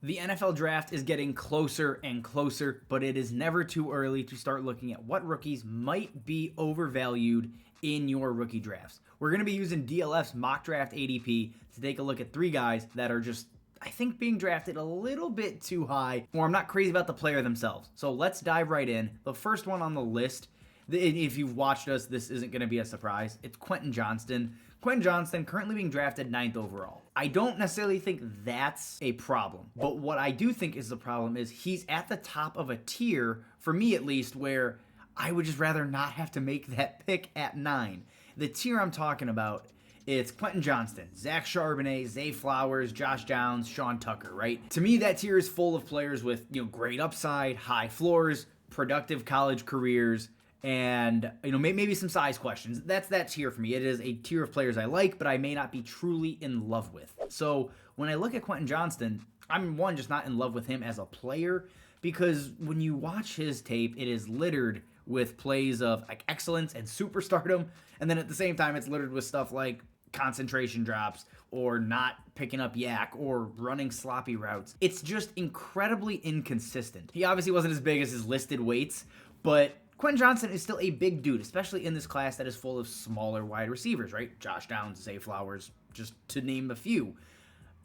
The NFL draft is getting closer and closer, but it is never too early to start looking at what rookies might be overvalued in your rookie drafts. We're going to be using DLF's mock draft ADP to take a look at 3 guys that are just, I think, being drafted a little bit too high, or I'm not crazy about the player themselves. So let's dive right in. The first one on the list, if you've watched us, this isn't going to be a surprise. It's Quentin Johnston. Quentin Johnston currently being drafted 9th overall. I don't necessarily think that's a problem, but what I do think is the problem is he's at the top of a tier, for me at least, where I would just rather not have to make that pick at 9. The tier I'm talking about, it's Quentin Johnston, Zach Charbonnet, Zay Flowers, Josh Downs, Sean Tucker, right? To me, that tier is full of players with, great upside, high floors, productive college careers, and maybe some size questions. That's that tier for me. It is a tier of players I like, but I may not be truly in love with. So when I look at Quentin Johnston, I'm just not in love with him as a player, because when you watch his tape, it is littered with plays of like excellence and superstardom, and then at the same time it's littered with stuff like concentration drops or not picking up yak or running sloppy routes. It's just incredibly inconsistent. He obviously wasn't as big as his listed weights, but Quentin Johnston is still a big dude, especially in this class that is full of smaller wide receivers, right? Josh Downs, Zay Flowers, just to name a few.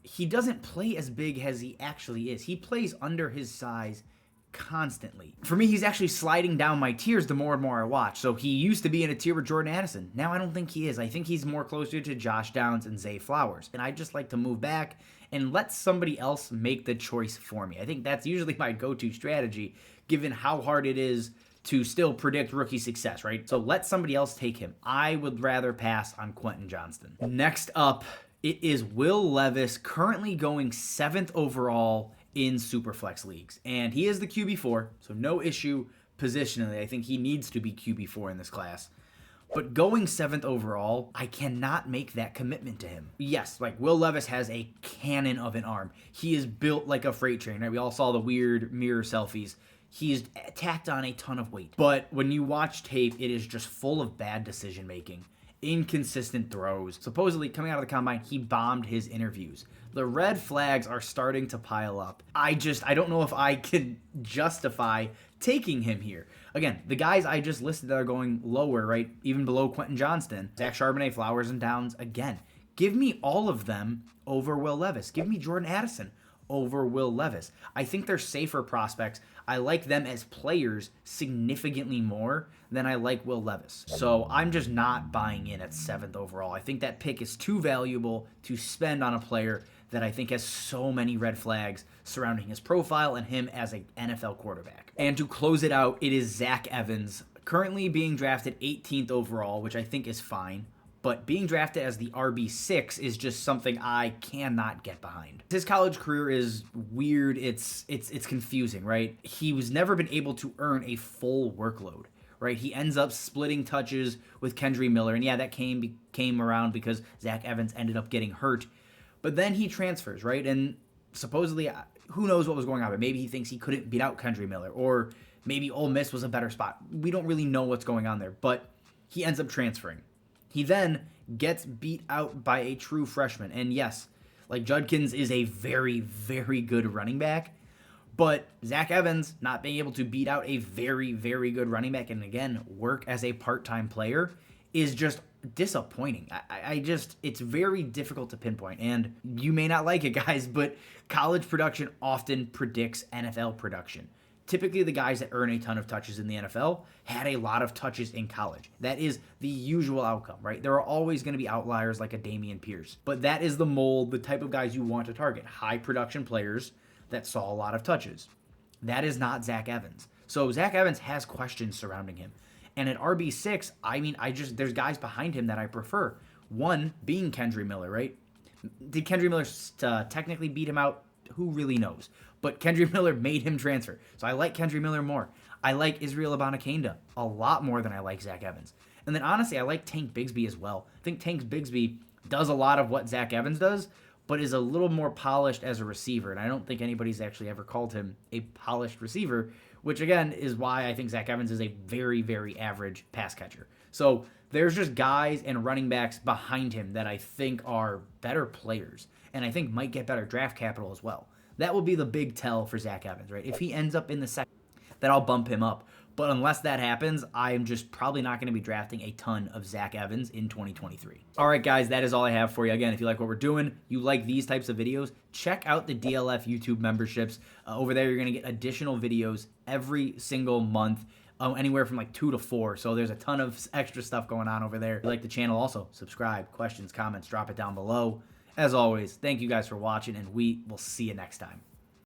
He doesn't play as big as he actually is. He plays under his size constantly. For me, he's actually sliding down my tiers the more and more I watch. So he used to be in a tier with Jordan Addison. Now I don't think he is. I think he's more closer to Josh Downs and Zay Flowers. And I just like to move back and let somebody else make the choice for me. I think that's usually my go-to strategy, given how hard it is to still predict rookie success, right? So let somebody else take him. I would rather pass on Quentin Johnston. Next up, it is Will Levis, currently going 7th overall in Superflex leagues. And he is the QB4, so no issue positionally. I think he needs to be QB4 in this class. But going 7th overall, I cannot make that commitment to him. Yes, like Will Levis has a cannon of an arm. He is built like a freight train, right? We all saw the weird mirror selfies. He's tacked on a ton of weight. But when you watch tape, it is just full of bad decision making, inconsistent throws. Supposedly, coming out of the combine, he bombed his interviews. The red flags are starting to pile up. I don't know if I can justify taking him here. Again, the guys I just listed that are going lower, right, even below Quentin Johnston, Zach Charbonnet, Flowers, and Downs, again, give me all of them over Will Levis. Give me Jordan Addison over Will Levis. I think they're safer prospects. I like them as players significantly more than I like Will Levis. So I'm just not buying in at 7th overall. I think that pick is too valuable to spend on a player that I think has so many red flags surrounding his profile and him as an NFL quarterback. And to close it out, it is Zach Evans, currently being drafted 18th overall, which I think is fine. But being drafted as the RB6 is just something I cannot get behind. His college career is weird. It's confusing, right? He was never been able to earn a full workload, right? He ends up splitting touches with Kendry Miller, and yeah, that came around because Zach Evans ended up getting hurt. But then he transfers, right? And supposedly, who knows what was going on, but maybe he thinks he couldn't beat out Kendry Miller, or maybe Ole Miss was a better spot. We don't really know what's going on there, but he ends up transferring. He then gets beat out by a true freshman. And yes, like Judkins is a very, very good running back. But Zach Evans not being able to beat out a very, very good running back and again, work as a part-time player is just disappointing. It's very difficult to pinpoint. And you may not like it, guys, but college production often predicts NFL production. Typically, the guys that earn a ton of touches in the NFL had a lot of touches in college. That is the usual outcome, right? There are always going to be outliers like a Dameon Pierce. But that is the mold, the type of guys you want to target. High production players that saw a lot of touches. That is not Zach Evans. So Zach Evans has questions surrounding him. And at RB6, there's guys behind him that I prefer. One being Kendry Miller, right? Did Kendry Miller technically beat him out? Who really knows? But Kendry Miller made him transfer. So I like Kendry Miller more. I like Israel Abanikanda a lot more than I like Zach Evans. And then honestly, I like Tank Bigsby as well. I think Tank Bigsby does a lot of what Zach Evans does, but is a little more polished as a receiver. And I don't think anybody's actually ever called him a polished receiver, which again is why I think Zach Evans is a very, very average pass catcher. So there's just guys and running backs behind him that I think are better players and I think might get better draft capital as well. That will be the big tell for Zach Evans, right? If he ends up in the second, then I'll bump him up. But unless that happens, I'm just probably not going to be drafting a ton of Zach Evans in 2023. All right, guys, that is all I have for you. Again, if you like what we're doing, you like these types of videos, check out the DLF YouTube memberships. Over there, you're going to get additional videos every single month. Anywhere from like 2 to 4. So there's a ton of extra stuff going on over there. If you like the channel, also subscribe, questions, comments, drop it down below. As always, thank you guys for watching, and we will see you next time.